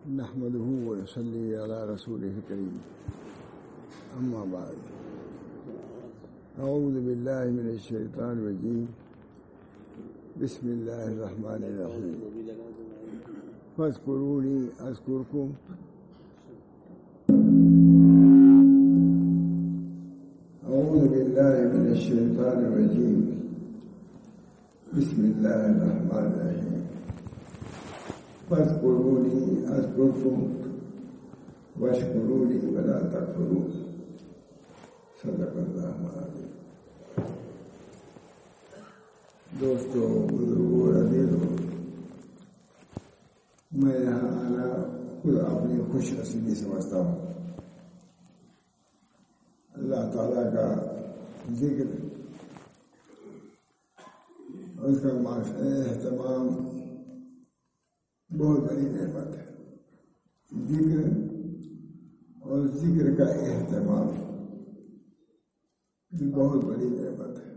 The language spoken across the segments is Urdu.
نحمده ونصلي على رسوله الكريم. أما بعد، أعوذ بالله من الشيطان الرجيم. بسم الله الرحمن الرحيم. فاذكروني أذكركم أعوذ بالله من الشيطان الرجيم. بسم الله الرحمن الرحيم. فاذكروني أذكركم واشكروا لي ولا تكفرون. صدق اللہ العظیم. دوستو، بزرگوں، عزیزوں، میں یہاں آنا خود اپنی خوش نصیبی سمجھتا ہوں. اللہ تعالیٰ کا ذکر، اس کا اہتمام بہت بڑی نعمت ہے. ذکر اور ذکر کا اہتمام بہت بڑی نعمت ہے.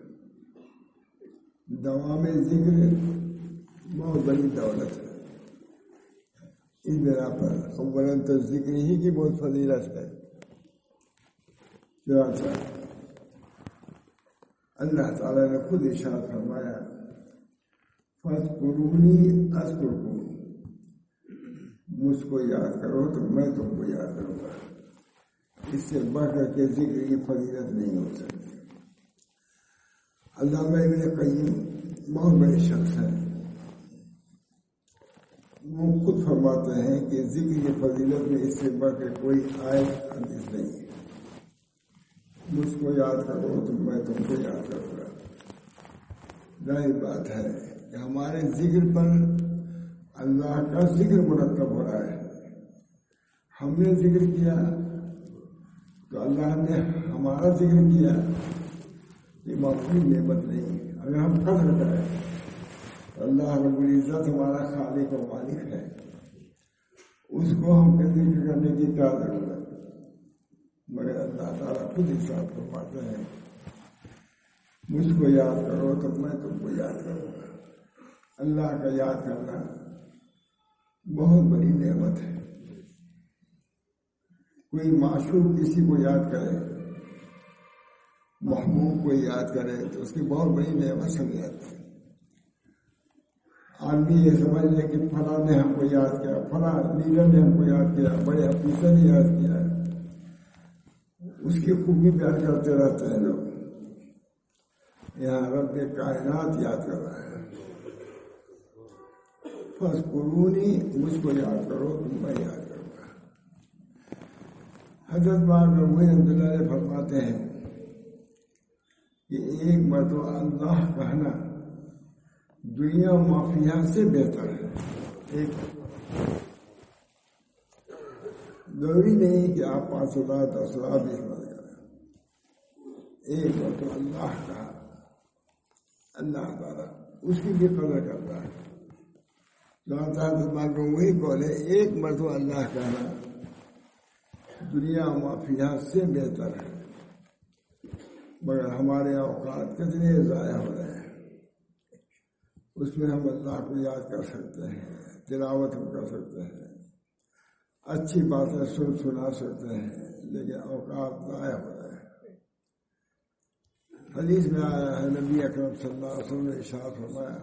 دوام ذکر بہت بڑی دولت ہے. اس بنا پر اولاً تو ذکر ہی کی بہت فضیلت ہے. چنانچہ اللہ تعالیٰ نے خود ارشاد فرمایا، فاذکرونی اذکرکم، مجھ کو یاد کرو تو میں تم کو یاد کروں گا. اس سے بڑھ کر کے ذکر کی فضیلت نہیں ہو سکتی. علامہ ابن قیم بہت بڑے شخص ہیں. وہ خود فرماتے ہیں کہ ذکر کی فضیلت میں اس سے بڑھ کر کوئی آیت حدیث نہیں ہے. مجھ کو یاد کرو تو میں تم کو یاد کروں گا. ظاہر بات ہے کہ ہمارے ذکر پر اللہ کا ذکر مرتب ہو رہا ہے. ہم نے ذکر کیا تو اللہ نے ہمارا ذکر کیا. یہ معمولی نعمت نہیں. اگر ہم قدر کریں تو اللہ رب العزت ہمارا خالق و مالک ہے. اس کو ہم ذکر کرنے کی کیا ضرورت ہے؟ مگر اللہ تعالیٰ خود ارشاد فرماتے ہیں، مجھ کو یاد کرو تو میں تم کو یاد کروں گا. اللہ کا یاد کرنا بہت بڑی نعمت ہے. کوئی معشوق کسی کو یاد کرے، محبوب کو یاد کرے تو اس کی بہت بڑی نعمت سمجھ جاتی ہے. آدمی یہ سمجھ لے کہ فلاں نے ہم کو یاد کیا، فلاں لیڈر نے ہم کو یاد کیا، بڑے افسر نے یاد کیا، اس کی خوبی بیان کرتے رہتے ہیں لوگ. یہاں رب کائنات یاد کر رہا ہے. فاذکرونی، مجھ کو یاد کرو تو میں یاد کروں گا. حضرت رحمۃ اللہ علیہ فرماتے ہیں کہ ایک مرتبہ اللہ کہنا دنیا مافیا سے بہتر ہے. ایک ضروری نہیں کہ آپ 5,000 10,000 بھی عمل کریں. ایک مرتبہ اللہ کہا، اللہ تعالیٰ اس کی بھی قدر کرتا ہے. وہی قول ہے، ایک مرتبہ اللہ کہنا دنیا مافیا سے بہتر ہے. مگر ہمارے اوقات کتنے ضائع ہو رہے ہیں. اس میں ہم اللہ کو یاد کر سکتے ہیں، تلاوت ہم کر سکتے ہیں، اچھی باتیں سنا سکتے ہیں، لیکن اوقات ضائع ہو رہے ہیں. حدیث میں آیا ہے، نبی اکرم صلی اللہ علیہ وسلم نے ارشاد فرمایا،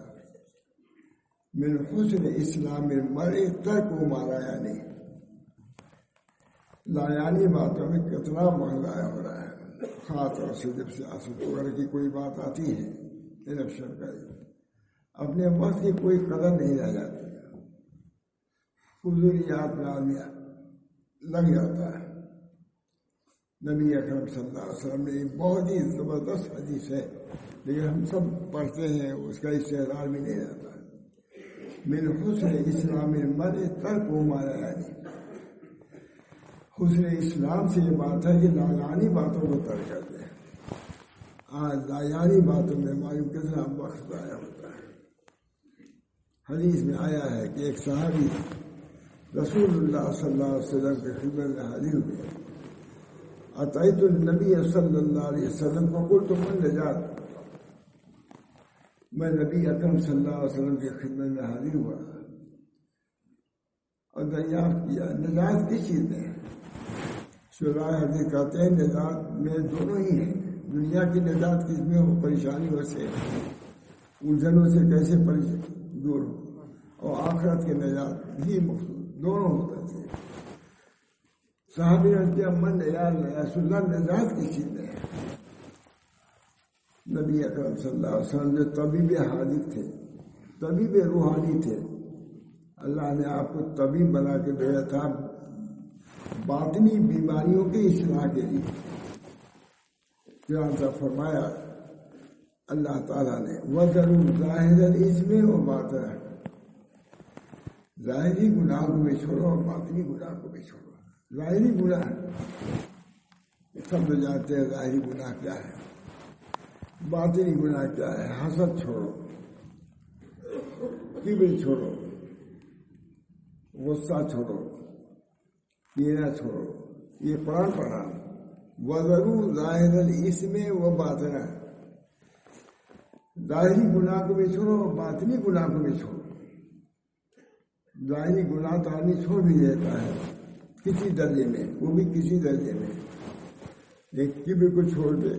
من حسن اسلام المرء ترک ما لا یعنی. لایانی باتوں میں کتنا ضائع ہو رہا ہے. خاص طور سے جب سیاست وغیرہ کی کوئی بات آتی ہے، الیکشن کا، اپنے وقت کی کوئی قدر نہیں رہ جاتی. فضولیات میں آدمی لگ جاتا ہے. نبی اکرم صلی اللہ علیہ وسلم نے بہت ہی زبردست حدیث ہے، لیکن ہم سب پڑھتے ہیں، اس کا استحضار بھی نہیں رہتا. من حسن اسلام المرء ترک ما لا یعنی. حسن اسلام سے یہ بات ہے کہ لایانی باتوں کو ترک کر دیں. آج لایانی باتوں میں معلوم کتنا وقت ضائع ہوتا ہے. حدیث میں آیا ہے کہ ایک صحابی رسول اللہ صلی اللہ علیہ وسلم کی خدمت میں حاضر ہوئے. اتیت النبی صلی اللہ علیہ وسلم فقلت من نجات. میں نبی اکرم صلی اللہ علیہ وسلم کی خدمت میں حاضر ہوا. اور دریافت کیا نجات کس چیز میں ہے؟ شرائع حدیث کہتے ہیں نجات میں دونوں ہی ہیں. دنیا کی نجات کس میں ہو؟ پریشانیوں سے، الجھنوں سے کیسے دور ہو، اور آخرت کی نجات ہی مقصود دونوں ہوتا ہے. صحابی نے کیا من یا رسول اللہ نجات کس چیز میں ہے؟ نبی اکرم صلی اللہ علیہ وسلم جو طبیب حاضر تھے، طبیب روحانی تھے، اللہ نے آپ کو طبیب بنا کے بھیجا تھا باطنی بیماریوں کی اصلاح کے لیے. چنانچہ فرمایا اللہ تعالیٰ نے وَذَرُوا ظَاهِرَ الْإِثْمِ وَبَاطِنَهُ، ظاہری گناہ کو بھی چھوڑو اور باطنی گناہ کو بھی چھوڑو. ظاہری گناہ سب تو جانتے ہیں ظاہری گناہ کیا ہے، باطنی گناہ کیا ہے. حسد چھوڑو، کبر چھوڑو، غصہ چھوڑو، کینہ چھوڑو. یہ قرآن پڑھا وَذَرُوا ظَاهِرَ الْإِثْمِ وَبَاطِنَهُ، ظاہری گناہ کو بھی چھوڑو اور باطنی گناہ کو بھی چھوڑو. ظاہری گناہ تو آدمی چھوڑ بھی دیتا ہے کسی درجے میں، وہ بھی کسی درجے میں، ایک کبر کو چھوڑ دے،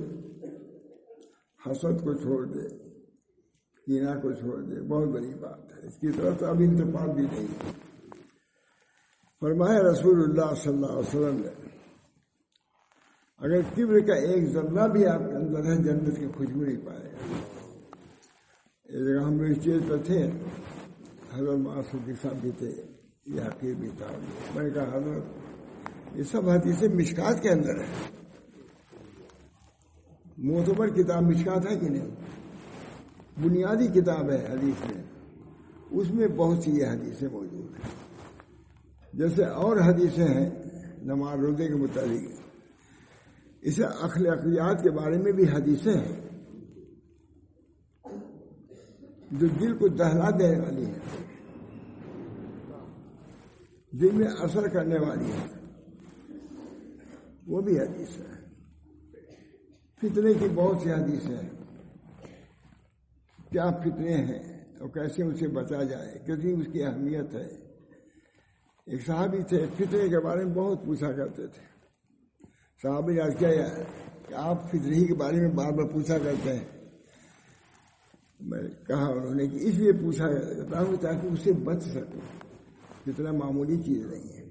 حسد کو چھوڑ دے، کینہ کو چھوڑ دے، بہت بڑی بات ہے. اس کی طرف اب انتفاع بھی نہیں. فرمایا رسول اللہ صلی اللہ علیہ وسلم نے اگر کبر کا ایک ذرہ بھی آپ کے اندر ہے جنت کی خوشبو نہیں پائے گا. ایک جگہ ہم لوگ اسٹیج پر تھے، حضرت معصوم صاحب بھی تھے، یہ حقیر بھی تھا. میں نے کہا حضرت یہ سب حدیثیں مشکات کے اندر ہے، معتبر کتاب مشکات ہے کہ نہیں؟ بنیادی کتاب ہے حدیث میں، اس میں بہت سی یہ حدیثیں موجود ہیں. جیسے اور حدیثیں ہیں نماز روزے کے متعلق، اسے اخلاقیات کے بارے میں بھی حدیثیں ہیں جو دل کو دہلا دینے والی ہیں، دل میں اثر کرنے والی ہے، وہ بھی حدیث ہے. فتنے کی بہت سی حدیثیں ہیں، کیا فتنے ہیں اور کیسے ان سے بچا جائے، کتنی اس کی اہمیت ہے. ایک صحابی تھے فتنے کے بارے میں بہت پوچھا کرتے تھے. صحابی نے کیا کہ آپ فتنے کے بارے میں بار بار پوچھا کرتے ہیں. میں کہا انہوں نے کہ اس لیے پوچھا کرتا ہوں تاکہ اس سے بچ سکوں، اتنا معمولی چیز نہیں ہے.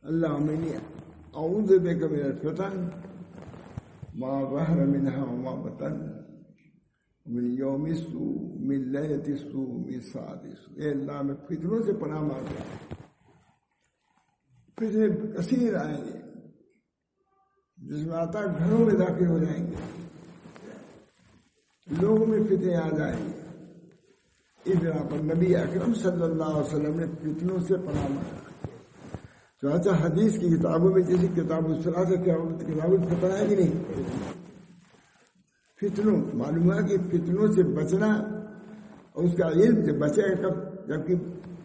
اللہ عنی اعوذ بک من الفتن ما ظہر منها وما بطن من یوم السوء من لیلۃ السوء من ساعۃ السوء. اے اللہ میں فتنوں سے پناہ مانگتا ہوں. فتنے کثیر آئیں گے، جس میں آتا گھروں میں داخل ہو جائیں گے، لوگوں میں فتنے آ جائیں گے. اس بنا پر نبی اکرم صلی اللہ علیہ وسلم نے فتنوں سے پناہ مانگا. چنانچہ حدیث کی کتابوں میں جیسے کتاب الصلاۃ سے کیا کتاب الفتن ہے کہ نہیں، فتنوں معلوم ہے کہ فتنوں سے بچنا اور اس کا علم سے بچے گا کب، جبکہ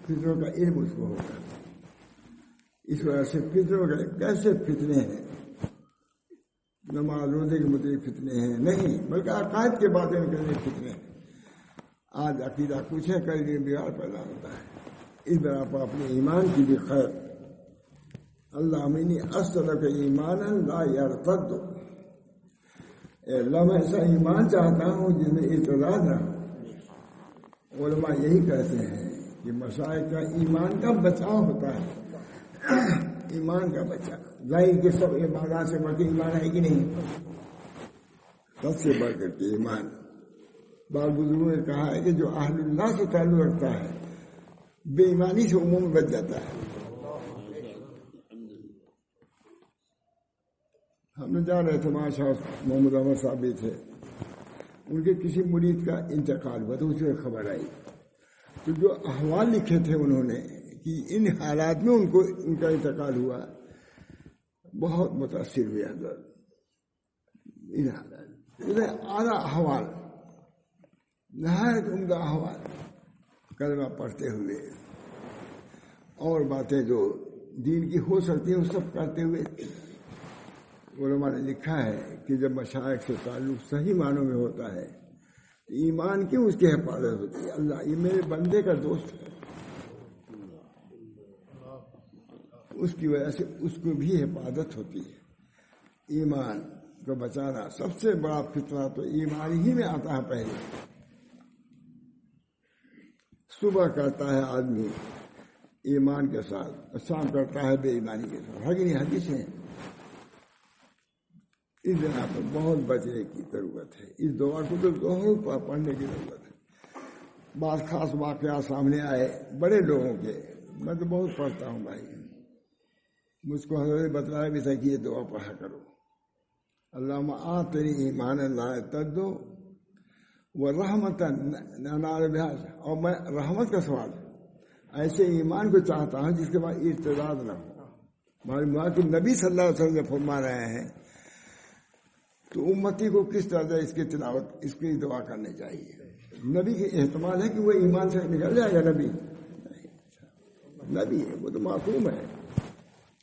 فتنوں کا علم اس کو ہوگا. اس وجہ سے فتنوں کا کیسے فتنے ہیں، نماز روزے کے متعلق فتنے ہیں نہیں، بلکہ عقائد کے باتیں کرنے فتنے ہیں. آج عقیدہ کچھ ہے کل کے بگاڑ پیدا ہوتا ہے. اس بنا پر اپنے ایمان کی بھی خیر. اللہ منی اصلک ایمانا لا یرتد، اے اللہ میں ایسا ایمان چاہتا ہوں جس میں ارتداد نہ ہو. علماء یہی کہتے ہیں کہ مسائل کا ایمان کا بچاؤ ہوتا ہے، ایمان کا بچاؤ. ظاہر کے سب عبادات سے بڑھ کے ایمان ہے کہ نہیں، سب سے بڑھ کر کے ایمان. بعض بزرگوں نے کہا ہے کہ جو اہل اللہ سے تعلق رکھتا ہے بے ایمانی سے عموم بچ جاتا ہے. ہم نے جا رہے تھے ماشاء محمد احمد صاحب بھی تھے، ان کے کسی مرید کا انتقال ہوا تو اسے خبر آئی تو جو احوال لکھے تھے انہوں نے کہ ان حالات میں ان کا انتقال ہوا، بہت متاثر ہوئے حضرت. ان حالات اعلیٰ احوال، نہایت عمدہ احوال، کلمہ پڑھتے ہوئے اور باتیں جو دین کی ہو سکتی ہیں وہ سب کرتے ہوئے. علماء نے لکھا ہے کہ جب مشائخ سے تعلق صحیح معنوں میں ہوتا ہے تو ایمان کیوں اس کی حفاظت ہوتی ہے. اللہ یہ میرے بندے کا دوست ہے، اس کی وجہ سے اس کو بھی حفاظت ہوتی ہے۔ ایمان کو بچانا سب سے بڑا فتنہ تو ایمان ہی میں آتا ہے۔ پہلے صبح کرتا ہے آدمی ایمان کے ساتھ، شام کرتا ہے بے ایمانی کے ساتھ، ہے کہ نہیں؟ حدیث ہے۔ اس بنا پر بہت بچنے کی ضرورت ہے۔ اس دعا کو تو ضرور پڑھنے کی ضرورت ہے۔ بعض خاص واقعات سامنے آئے بڑے لوگوں کے، میں تو بہت پڑھتا ہوں بھائی، مجھ کو حضرت بتلایا بھی تھا کہ یہ دعا پڑھا کرو، اللہم آتنی ایمان لا یرتد ورحمۃ انال بہا، اور میں رحمت کا سوال ایسے ایمان کو چاہتا ہوں جس کے بعد ارتداد نہ ہو۔ معلوم ہوا کہ نبی صلی اللہ علیہ وسلم نے فرما رہے ہیں تو امتی کو کس طرح اس کی تلاوت، اس کی دعا کرنی چاہیے۔ نبی کی احتمال ہے کہ وہ ایمان سے نکل جائے گا، نبی ہے وہ تو معصوم ہے،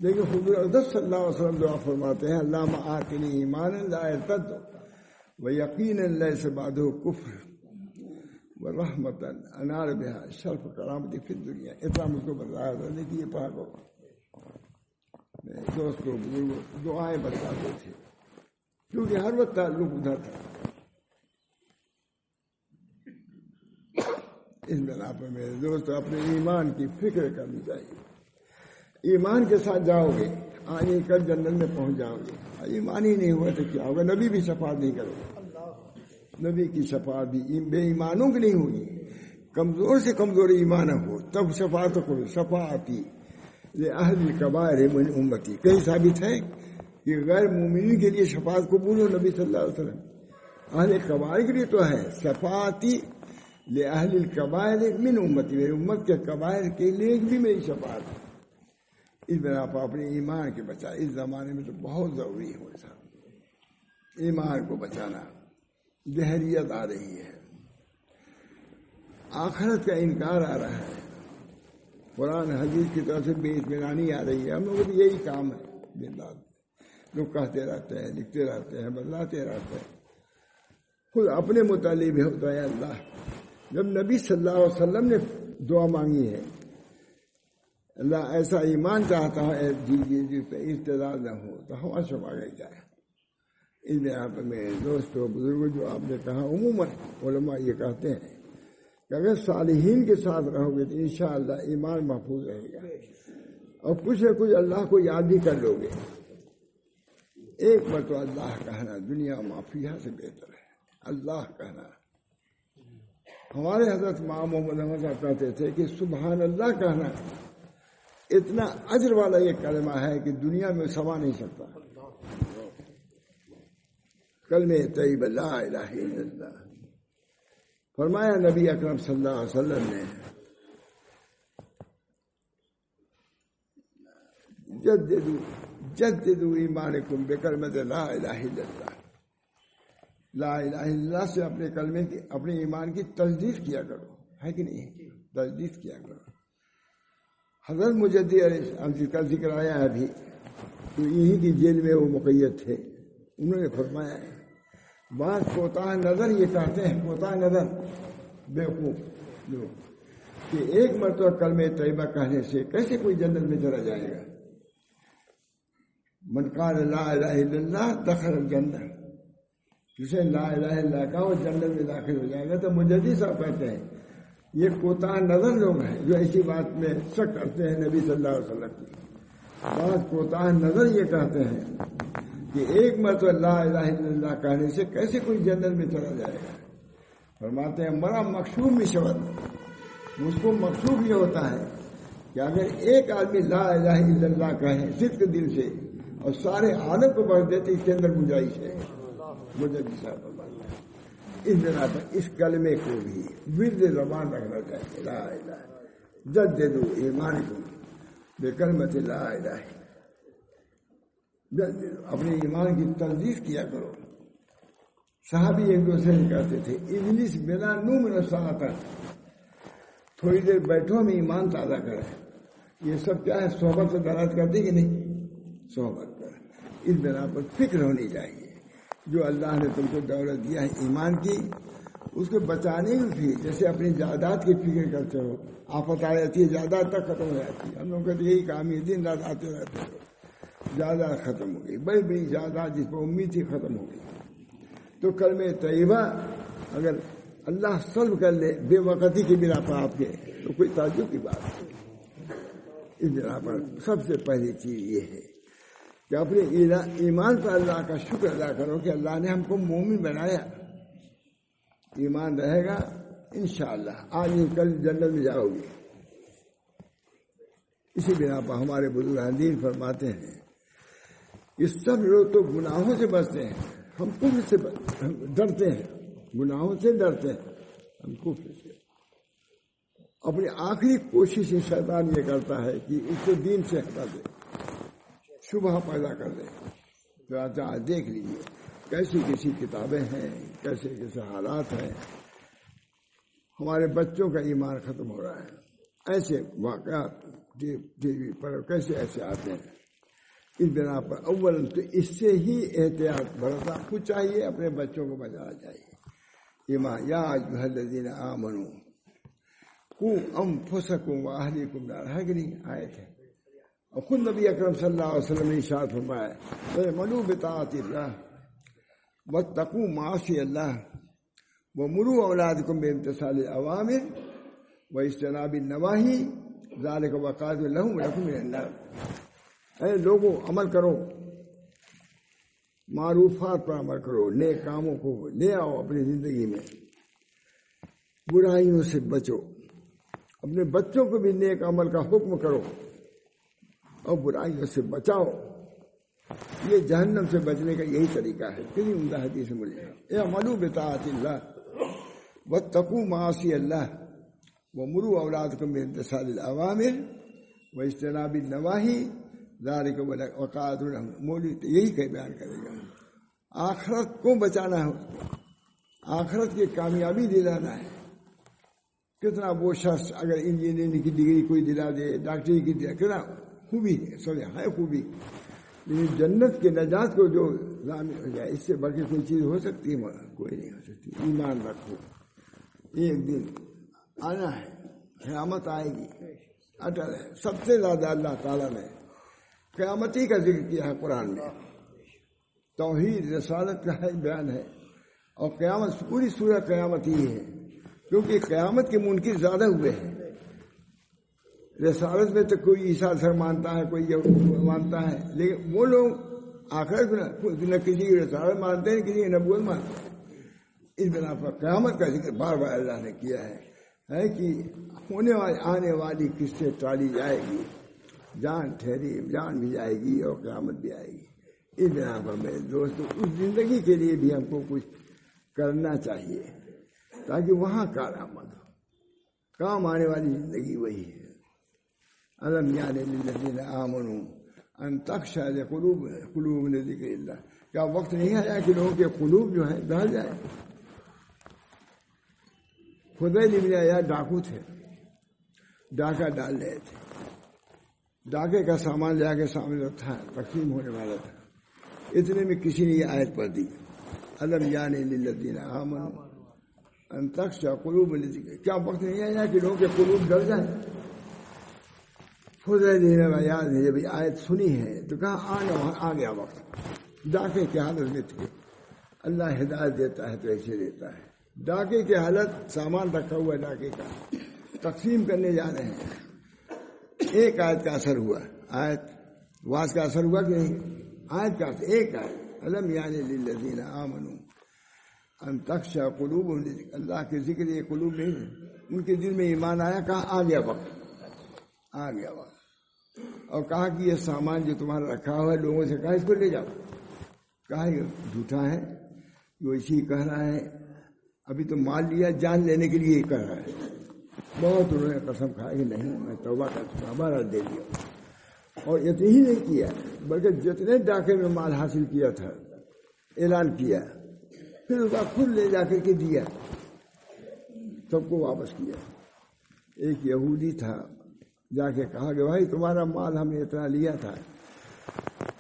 لیکن حضور اقدس صلی اللہ علیہ وسلم دعا فرماتے ہیں اللہم آتنی ایمانا لا یرتد ویقینا لیس بعدہ کفر ورحمۃ انال بہا شرف کرامتی فی الدنیا۔ اتنا مجھ کو بتایا تھا کہ یہ پڑھا کرو۔ دوست کو دعائیں بتاتے تھے کیونکہ ہر وقت تعلق ادھر تھا۔ اس بنا پر میرے دوست اپنے ایمان کی فکر کرنی چاہیے۔ ایمان کے ساتھ جاؤ گے، آگے کل جنت میں پہنچ جاؤ گے۔ ایمان ہی نہیں ہوا تو کیا ہوگا؟ نبی بھی شفاعت نہیں کرے گا، نبی کی شفاعت بھی بے ایمانوں کی نہیں ہوگی۔ کمزور سے کمزور ایمان ہو تب شفاعت کرو۔ شفاعتی لأہل الکبائر من امتی، کہیں ثابت ہے کہ غیر مومنین کے لیے شفاعت قبول ہو؟ نبی صلی اللہ علیہ وسلم اہل کبائر کے لیے تو ہے شفاعتی لأہل الکبائر من امتی، میری امت کے کبائر کے لیے بھی میری شفاعت ہے۔ اس بنا پر اپنے ایمان کے بچا، اس زمانے میں تو بہت ضروری ہو صاحب ایمان کو بچانا۔ جہریت آ رہی ہے، آخرت کا انکار آ رہا ہے، قرآن حدیث کی طرف سے بے اطمینانی آ رہی ہے۔ ہم لوگوں کو یہی کام ہے، دن رات لوگ کہتے رہتے ہیں، لکھتے رہتے ہیں، بدلاتے رہتے ہیں، خود اپنے متعلق ہوتا ہے اللہ۔ جب نبی صلی اللہ علیہ وسلم نے دعا مانگی ہے اللہ ایسا ایمان چاہتا ہے جس پہ ارتداد نہ ہو، تو ہمارا شب آگے جائے۔ اس بنا پر میرے دوستوں بزرگوں، جو آپ نے کہا عموماً علماء یہ کہتے ہیں کہ اگر صالحین کے ساتھ رہو گے تو انشاءاللہ ایمان محفوظ رہے گا، اور کچھ نہ کچھ اللہ کو یاد بھی کر لو گے۔ ایک مرتبہ اللہ کہنا دنیا معافیہ سے بہتر ہے۔ اللہ کہنا، ہمارے حضرت امام محمد احمد صاحب کہتے تھے کہ سبحان اللہ کہنا اتنا اجر والا یہ کلمہ ہے کہ دنیا میں سما نہیں سکتا۔ کلمہ طیبہ لا الہ الا اللہ، فرمایا نبی اکرم صلی اللہ علیہ وسلم نے جددوا ایمانکم بکلمۃ لا الہ الا اللہ۔ لا الہ الا اللہ سے اپنے کلمے کی، اپنے ایمان کی تجدید کیا کرو، ہے کہ نہیں؟ تجدید کیا کرو۔ حضرت مجدد علیہ کا ذکر آیا ہے ابھی، تو یہی کی جیل میں وہ مقید تھے، انہوں نے فرمایا ہے بعض کوتاہ نظر یہ کہتے ہیں، کوتاہ نظر بیوقوف لوگ، کہ ایک مرتبہ کلمہ طیبہ کہنے سے کیسے کوئی جنت میں چلا جائے گا؟ من قال لا الہ الا اللہ دخل الجنہ، جسے لا الہ الا اللہ کہا وہ جنت میں داخل ہو جائے گا۔ تو مجدد صاحب کہتے ہیں یہ کوتاہ نظر لوگ ہیں جو ایسی بات میں شک کرتے ہیں نبی صلی اللہ علیہ وسلم کی۔ بعض کوتاہ نظر یہ کہتے ہیں کہ ایک مرتبہ لا الہ الا اللہ کہنے سے کیسے کوئی جنت میں چلا جائے گا؟ فرماتے ہیں مرا مقصود میں شبد، مجھ کو مقصود یہ ہوتا ہے کہ اگر ایک آدمی لا الہ الا اللہ کہے صدق دل سے اور سارے عالم کو بخش دیتے، اس کے اندر گنجائش ہے۔ مجدد صاحب اس بنا پر اس کلمے کو بھی ورد زبان رکھنا چاہیے، لا الہ جددوا ایمانکم بکلمۃ لا الہ، اپنے ایمان کی تجدید کیا کرو۔ صحابی ایک دوسرے سے کہتے تھے اجلس بنا نؤمن ساعۃ، تھوڑی دیر بیٹھو ہم ایمان تازہ کریں۔ یہ سب کیا ہے؟ صحبت سے دلالت کرتی کہ نہیں؟ صحبت پر اس بنا پر فکر ہونی چاہیے۔ جو اللہ نے تم کو دولت دیا ہے ایمان کی، اس کو بچانے کی فکر، جیسے اپنی جائیداد کی فکر کرتے ہو، آفت آ جاتی ہے جائیداد تک ختم ہو جاتی ہے. ہم لوگ کا تو یہی کام ہے، دن رات آتے رہتے ہو، جائیداد ختم ہو گئی، بڑی بڑی جائیداد جس پر امید تھی ختم ہو گئی. تو کلمہ طیبہ اگر اللہ سلب کر لے بے وقتی کی بنا پر آپ کے، تو کوئی تعجب کی بات نہیں. اس بنا پر سب سے پہلی چیز یہ ہے کہ اپنے ایمان پر اللہ کا شکر ادا کرو کہ اللہ نے ہم کو مومن بنایا. ایمان رہے گا انشاءاللہ آج کل جنت میں جاؤ گے. اسی بنا پر ہمارے بزرگ دین فرماتے ہیں کہ سب لوگ تو گناہوں سے بچتے ہیں، ہم کفر سے ڈرتے ہیں، گناہوں سے ڈرتے ہیں، ہم کفر سے. اپنی آخری کوشش شیطان یہ کرتا ہے کہ اس کو دین سے ہٹا دے، شبہ پیدا کر دے. تو آج دیکھ لیجیے کیسی کیسی کتابیں ہیں، کیسے کیسے حالات ہیں. ہمارے بچوں کا ایمان ختم ہو رہا ہے. ایسے واقعات ٹی وی پر کیسے ایسے آتے ہیں. اس بنا پر اول تو اس سے ہی احتیاط برتنا خود چاہیے، اپنے بچوں کو بچانا چاہیے. ایمان یا ایھا الذین آمنوا قوا انفسکم واہلیکم نارا ہے کہ نہیں آیت ہے. اور خود نبی اکرم صلی اللہ علیہ وسلم نے ارشاد فرمایا اعملوا بطاعۃ اللہ واتقوا معاصی اللہ ومروا اولادکم بامتثال الاوامر واجتناب النواہی ذلک وقاۃ لهم ولکم من النار. اے لوگوں عمل کرو، معروفات پر عمل کرو، نیک کاموں کو لے آؤ اپنی زندگی میں، برائیوں سے بچو، اپنے بچوں کو بھی نیک عمل کا حکم کرو اور برائیوں سے بچاؤ. یہ جہنم سے بچنے کا یہی طریقہ ہے. کتنی عمدہ حدیث مجھے اعملوا بطاعۃ اللہ واتقوا معاصی اللہ ومروا اولادکم بامتثال الاوامر واجتناب النواہی ذالک وقاۃ لهم. مولوی یہی کہ بیان کرے گا. آخرت کو بچانا ہے، آخرت کی کامیابی دلانا ہے. کتنا وہ شخص اگر انجینئرنگ کی ڈگری کوئی دلا دے، ڈاکٹری کی دلا، کتنا خوبی ہے، سمجھے ہے خوبی. لیکن جنت کے نجات کو جو ضامن ہو جائے، اس سے بڑھ کے کوئی چیز ہو سکتی ہے؟ کوئی نہیں ہو سکتی. ایمان رکھو، ایک دن آنا ہے، قیامت آئے گی، اٹل ہے. سب سے زیادہ اللہ تعالیٰ نے قیامتی کا ذکر کیا ہے قرآن میں. توحید رسالت کا ہے بیان ہے، اور قیامت پوری سورہ قیامت ہی ہے، کیونکہ قیامت کے منکر زیادہ ہوئے ہیں. رسالت میں تو کوئی عیسیٰ سر مانتا ہے، کوئی مانتا ہے، لیکن وہ لوگ آخرت نہ کسی کی رسالت مانتے ہیں، کسی کی نبوت مانتے ہیں. اس بنا پر قیامت کا ذکر بار بار اللہ نے کیا ہے کہ ہونے والی آنے والی قصے ٹالی جائے گی، جان ٹھہری، جان بھی جائے گی اور قیامت بھی آئے گی. اس بنا پر میرے دوستوں اس زندگی کے لیے بھی ہم کو کچھ کرنا چاہیے تاکہ وہاں کارآمد ہو. کام آنے والی زندگی وہی ہے. الم یعن للذین آمنوا ان تخشع قلوبهم لذکر اللہ. کیا وقت نہیں آیا کہ لوگوں کے قلوب جو ہے دہل جائے؟ خدیل بن عیاض ڈاکو تھے، ڈاکہ ڈال رہے تھے، ڈاکے کا سامان لے کے سامنے تھا، تقسیم ہونے والا تھا. اتنے میں کسی نے یہ آیت پڑھ دی الم یعن للذین آمنوا ان تخشع قلوبهم لذکر. کیا وقت نہیں آیا کہ لوگوں کے قلوب ڈر جائیں؟ خدیل بن عیاض نے جب آیت سنی ہے تو کہا آ گیا وقت. ڈاکے کی حالت میں تھے. اللہ ہدایت دیتا ہے تو ایسے دیتا ہے. ڈاکے کی حالت، سامان رکھا ہوا ڈاکے کا، تقسیم کرنے جا رہے ہیں. ایک آیت کا اثر ہوا، آیت واس کا اثر ہوا کہ نہیں؟ آیت کا اثر ایک آیت الم یعن للذین آمنوا ان تخشع قلوبهم لذکر اللہ کے ذکر. یہ قلوب نہیں ہے، ان کے دل میں ایمان آیا. کہا آ گیا وقت، آ گیا وقت. اور کہا کہ یہ سامان جو تمہارا رکھا ہوا ہے، لوگوں سے کہا اس کو لے جاؤ. کہا یہ جھوٹا ہے، جو اسی کہہ رہا ہے، ابھی تو مال لیا، جان لینے کے لیے کہہ رہا ہے. بہت انہوں نے قسم کھائی کہ نہیں میں توبہ کر چکا، ہمارا دے دیا. اور اتنی ہی نہیں کیا بلکہ جتنے ڈاکے میں مال حاصل کیا تھا اعلان کیا، پھر اس کا خود لے جا کر کے دیا، سب کو واپس کیا. ایک یہودی تھا، جا کے کہا کہ بھائی تمہارا مال ہم نے اتنا لیا تھا،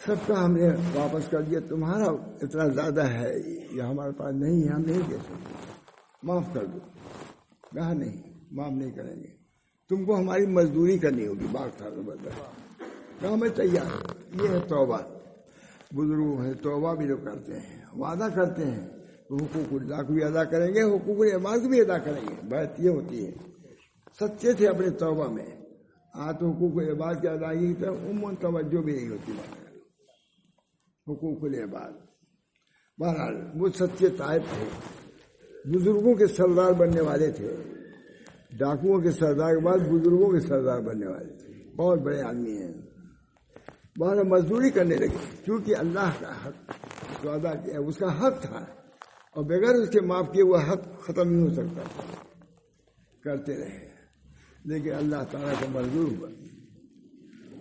سب کا ہم نے واپس کر دیا، تمہارا اتنا زیادہ ہے، یہ ہمارے پاس نہیں ہے، ہم نہیں دے سکتے. معاف کر دو. کہا نہیں معاف نہیں کریں گے, تم کو ہماری مزدوری کرنی ہوگی. باغ تھا تو بدلا. کہا میں تیار ہوں. یہ ہے توبہ. بزرگوں ہے توبہ بھی جو کرتے ہیں, وعدہ کرتے ہیں تو حقوق اللہ کو بھی ادا کریں گے, حقوق العباد کو بھی ادا کریں گے. بات یہ ہوتی ہے سچے تھے اپنے توبہ میں. تو حقوق العباد کی ادائیگی کی طرف عموماً توجہ بھی نہیں ہوتی. حقوق العباد بہرحال وہ سچے طائب تھے, بزرگوں کے سردار بننے والے تھے. ڈاکوؤں کے سردار کے بعد بزرگوں کے سردار بننے والے تھے. بہت بڑے آدمی ہیں. بہرحال مزدوری کرنے لگے کیونکہ اللہ کا حق وعدہ کیا, اس کا حق تھا اور بغیر اس کے معاف کیے وہ حق ختم نہیں ہو سکتا تھا. کرتے رہے لیکن اللہ تعالیٰ کا منظور ہوا.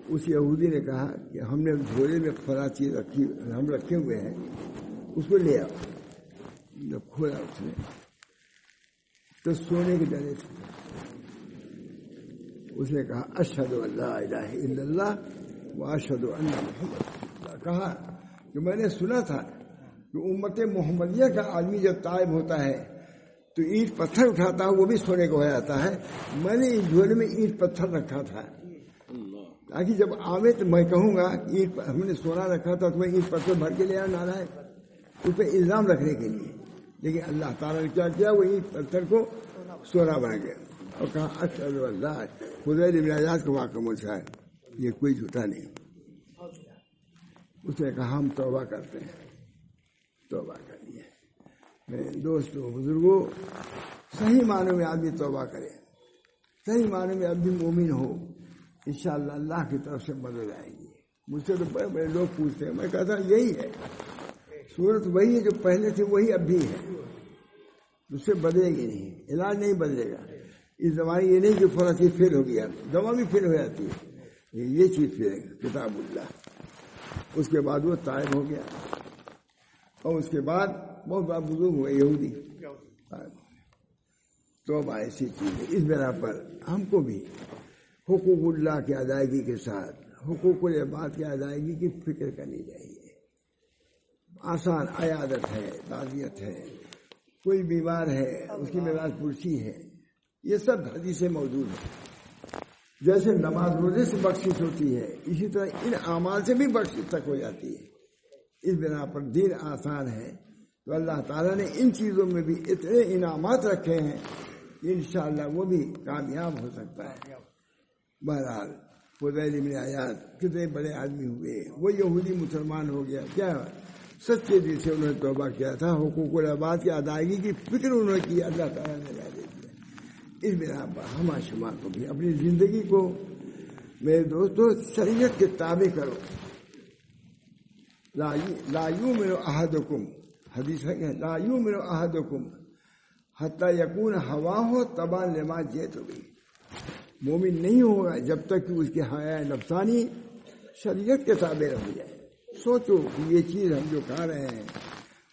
اس یہودی نے کہا کہ ہم نے جھولے میں فلاں چیز رکھی, ہم رکھے ہوئے ہیں, اس کو لے آؤ. جب کھولا اس نے تو سونے کے ڈلے تھے. اس نے کہا اشہد ان لا الہ الا اللہ واشہد ان محمد رسول اللہ. کہا کہ میں نے سنا تھا کہ امت محمدیہ کا آدمی جب طائب ہوتا ہے تو اینٹ پتھر اٹھاتا ہے, وہ بھی سونے کو ہو جاتا ہے. میں نے اس جھولے میں اینٹ پتھر رکھا تھا تاکہ جب آوے تو میں کہوں گا اینٹ ہم نے سونا رکھا تھا تو میں اینٹ پتھر بھر کے لے آیا نارائن, اس پہ الزام رکھنے کے لیے. لیکن اللہ تعالیٰ نے کیا کیا, وہ اینٹ پتھر کو سونا بنا گیا اور کہا اشہد اللہ. فضیل بن عیاض کا واقعہ مجھے ہے, یہ کوئی جھوٹا نہیں. اس نے کہا ہم توبہ کرتے ہیں. توبہ کرنی ہے دوستوں بزرگوں. صحیح معنوں میں آدمی توبہ کرے, صحیح معنوں میں آدمی مومن ہو, انشاءاللہ اللہ کی طرف سے مدد آئے گی. مجھ سے تو بڑے بڑے لوگ پوچھتے ہیں, میں کہتا ہوں یہی ہے صورت, وہی ہے جو پہلے تھے وہی اب بھی ہے, اس سے بدلے گی نہیں, علاج نہیں بدلے گا. اس زمانے یہ نہیں کہ فلاں چیز فیل ہو گیا, دوا بھی فیل ہو جاتی ہے, یہ چیز فیل کتاب اللہ. اس کے بعد وہ طائب ہو گیا اور اس کے بعد بہت بڑا بزرگ ہوئے یہودی. توبہ ایسی چیز ہے. اس بنا پر ہم کو بھی حقوق اللہ کی ادائیگی کے ساتھ حقوق العباد کی ادائیگی کی فکر کرنی چاہیے. آسان عیادت ہے, تعزیت ہے, کوئی بیمار ہے اس کی ملاج پرسی ہے, یہ سب حدیث سے موجود ہے. جیسے نماز روزے سے بخشش ہوتی ہے اسی طرح ان اعمال سے بھی بخشش تک ہو جاتی ہے. اس بنا پر دین آسان ہے تو اللہ تعالیٰ نے ان چیزوں میں بھی اتنے انعامات رکھے ہیں کہ انشاءاللہ وہ بھی کامیاب ہو سکتا ہے. بہرحال فضیل بن عیاض کتنے بڑے آدمی ہوئے, وہ یہودی مسلمان ہو گیا. کیا سچے دل سے انہوں نے توبہ کیا تھا, حقوق العباد کی ادائیگی کی فکر انہوں نے کی, اللہ تعالیٰ نے دے دیا. اس بنا پر ہما شما کو بھی اپنی زندگی کو میرے دوستو شریعت کے تابع کرو. لا یؤمن احدکم, حدیث ہے کہ لا یؤمن احدکم حتی یکون ہواہ تبعا لما جئت بہ. مومن نہیں ہوگا جب تک کہ اس کی حیا نفسانی شریعت کے تابع رہ جائے. سوچو کہ یہ چیز ہم جو کھا رہے ہیں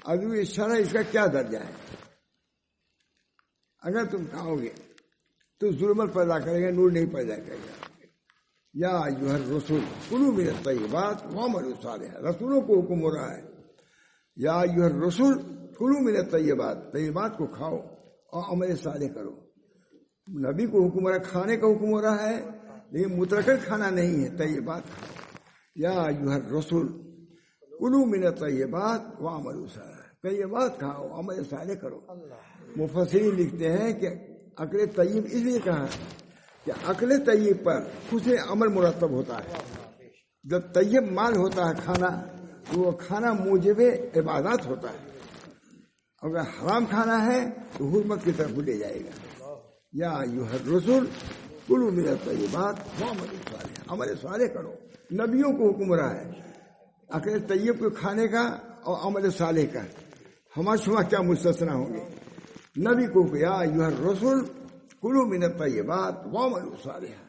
ابھی شرع اس کا کیا درجہ ہے. اگر تم کھاؤ گے تو ظلمت پیدا کرے گا, نور نہیں پیدا کرے گا. یا ایھا الرسول کلوا من الطیبات واعملوا صالحا. رسولوں کو حکم ہو رہا ہے یا ایھا الرسول کلوا من الطیبات, طیبات کو کھاؤ اور عمل صالح کرو. نبی کو حکم ہو رہا ہے, کھانے کا حکم ہو رہا ہے لیکن مترکر کھانا نہیں ہے, طیبات. یا ایھا الرسول کلوا من الطیبات واعملوا صالحا, طیبات کھاؤ عمل صالح کرو. مفسرین لکھتے ہیں کہ عقل طیب اس لیے کہا کہ عقل طیب پر حسن عمل مرتب ہوتا ہے. جب طیب مال ہوتا ہے کھانا تو وہ کھانا موجب عبادات ہوتا ہے. اگر حرام کھانا ہے تو حرمت کی طرف لے جائے گا. یا ایھا الرسول کلوا من الطیبات واعملوا صالحا, عمل صالح کرو. نبیوں کو حکم رہا ہے عقل طیب کو کھانے کا اور عمل صالح کا. ہما شما کیا مستثنا ہوں گے. نبی کو یا ایھا الرسول کلوا من الطیبات واعملوا صالحا,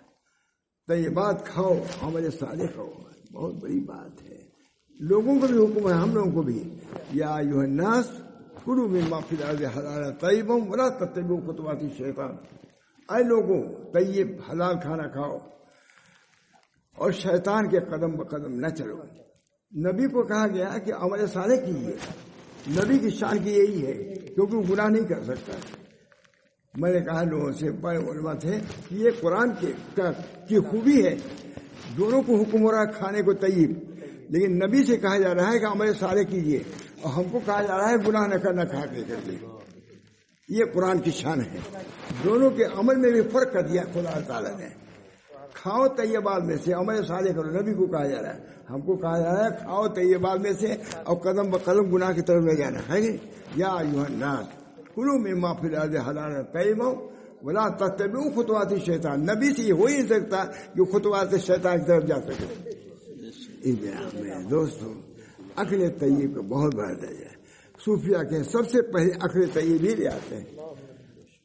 طیبات کھاؤ عمل صالح کرو. بہت بڑی بات ہے. لوگوں کو بھی حکم ہے, ہم لوگوں کو بھی. یا ایھا الناس کلوا مما فی الارض حلالا طیبا ولا تتبعوا خطوات الشیطان. اے لوگوں طیب حلال کھانا کھاؤ اور شیطان کے قدم بقدم نہ چلو. نبی کو کہا گیا کہ عمل صالح کیجیے. نبی کی شان کی یہی ہے کیونکہ وہ گناہ نہیں کر سکتا. میں نے کہا لوگوں سے بڑے علماء تھے کہ یہ قرآن کی خوبی ہے، دونوں کو حکم ہو رہا ہے کھانے کو طیب، لیکن نبی سے کہا جا رہا ہے کہ عمل صالح کیجیے، اور ہم کو کہا جا رہا ہے گناہ نہ کرنا کھا کے کرتے۔ یہ قرآن کی شان ہے، دونوں کے عمل میں بھی فرق کر دیا خدا تعالیٰ نے۔ کھاؤ طیبات میں سے، عمل صالح کرو، نبی کو کہا جا رہا ہے، ہم کو کہا جا رہا ہے کھاؤ طیبات میں سے اور قدم بقدم گناہ کی طرف لے جانا ہے۔ یا ایھا الناس کلوا مما فی الارض حلالا طیبا ولا تتبعوا خطوات الشیطان۔ نبی سے یہ ہو ہی نہیں سکتا کہ خطوات شیطان کی طرف جا سکے۔ اس بنا میں دوستو عقل طیب کا بہت بڑا درجہ ہے۔ صوفیہ کے سب سے پہلے عقل طیب ہی لے آتے ہیں۔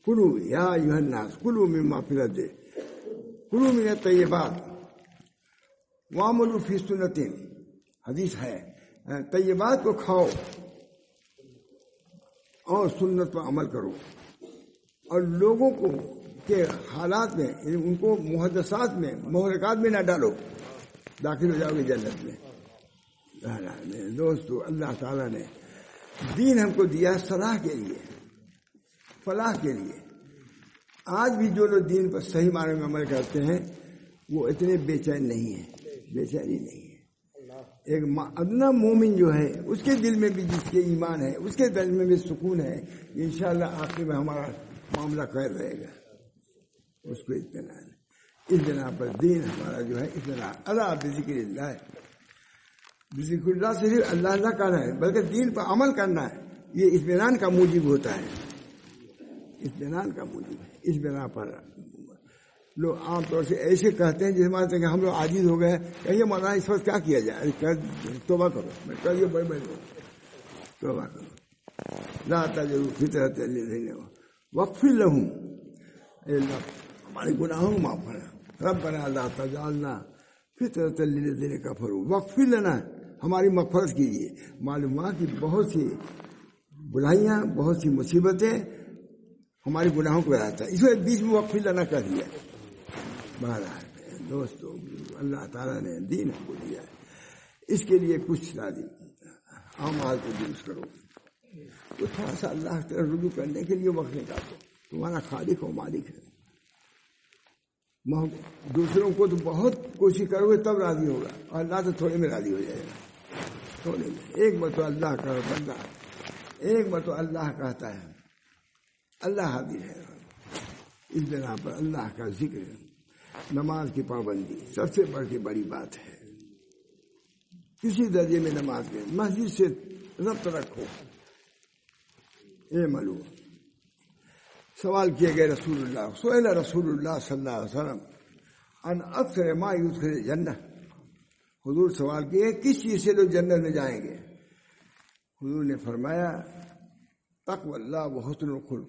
کلوا یا ایھا الناس کلوا مما فی الارض کلوا من الطیبات وعملوا فی سنت، حدیث ہے طیبات کو کھاؤ اور سنت پر عمل کرو، اور لوگوں کو کے حالات میں ان کو محدثات میں محرکات میں نہ ڈالو، داخل ہو جاؤ گے جنت میں۔ دوستو اللہ تعالیٰ نے دین ہم کو دیا صلاح کے لیے، فلاح کے لیے۔ آج بھی جو لوگ دین پر صحیح معنی میں عمل کرتے ہیں وہ اتنے بے چین نہیں ہیں، بے چینی نہیں ہے۔ ایک ادنا مومن جو ہے اس کے دل میں بھی جس کے ایمان ہے اس کے دل میں بھی سکون ہے، انشاءاللہ آخر میں ہمارا معاملہ خیر رہے گا، اس کو اطمینان ہے۔ اس بنا پر دین ہمارا جو ہے اطمینان اللہ بذکر اللہ ہے۔ ذکر اللہ صرف اللہ اللہ کرنا ہے، بلکہ دین پر عمل کرنا ہے، یہ اطمینان کا موجب ہوتا ہے، اطمینان کا موجب ہے۔ اس بنا پر لوگ عام طور سے ایسے کہتے ہیں جس معنی کہ ہم لوگ عاجز ہو گئے، کہیے مولانا اس وقت کیا کیا جائے، توبہ کرو، میں کہیے بڑے بڑے توبہ کرو، لا تجروا فطرۃ الذین واغفر لهم، اے اللہ ہمارے گناہوں کو معاف کرنا، ربنا لا تجعلنا فطرۃ الذین کفروا واغفر لنا، ہماری مغفرت کیجیے۔ معلوم ہوا کہ بہت سی برائیاں، بہت سی مصیبتیں ہمارے گناہوں کو بتاتا ہے، اس میں بیچ میں وقف لنا کر دیا۔ بہرحال دوستو اللہ تعالیٰ نے دین ہم کو دیا ہے، اس کے لیے کچھ لازم اعمال کو درست کرو، تو تھوڑا سا اللہ کی طرف رجوع کرنے کے لیے وقت نکالو، تمہارا خالق و مالک ہے۔ دوسروں کو تو بہت کوشش کرو گے تب راضی ہوگا، اور اللہ تو تھوڑے میں راضی ہو جائے گا، تھوڑے میں۔ ایک مرتبہ اللہ کا بندہ، ایک مرتبہ اللہ کہتا ہے اللہ حاضر ہے۔ اس بنا پر اللہ کا ذکر، نماز کی پابندی سب سے بڑھ کے بڑی بات ہے۔ کسی درجے میں نماز میں مسجد سے ربط رکھو۔ اے ملو سوال کیے گئے رسول اللہ صلی اللہ علیہ وسلم ان اکثر ما یدخل الجنہ، حضور سوال کیے کس چیز سے لوگ جنت میں جائیں گے؟ حضور نے فرمایا تقوی اللہ و حسن الخلق۔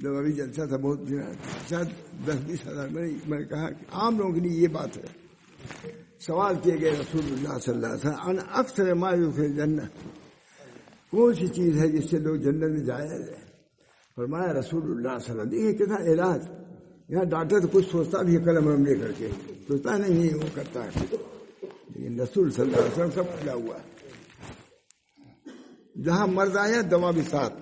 جب ابھی جلسہ تھا بہت شاید 10-20 ہزار، میں نے کہا کہ عام لوگوں کے لیے یہ بات ہے۔ سوال کیے گئے رسول اللہ صلی اللہ علیہ وسلم ان اکثر ما یدخل الجنہ، کون سی چیز ہے جس سے لوگ جنت میں جائیں گے؟ فرمایا رسول اللہ صلی اللہ علیہ وسلم، دیکھیے کتنا علاج، یہاں ڈاکٹر تو کچھ سوچتا بھی ہے قلم لے کر کے، سوچتا نہیں ہے وہ کرتا ہے، لیکن رسول صلی اللہ علیہ وسلم سب کھلا ہوا ہے۔ جہاں مرض آیا دوا بھی ساتھ،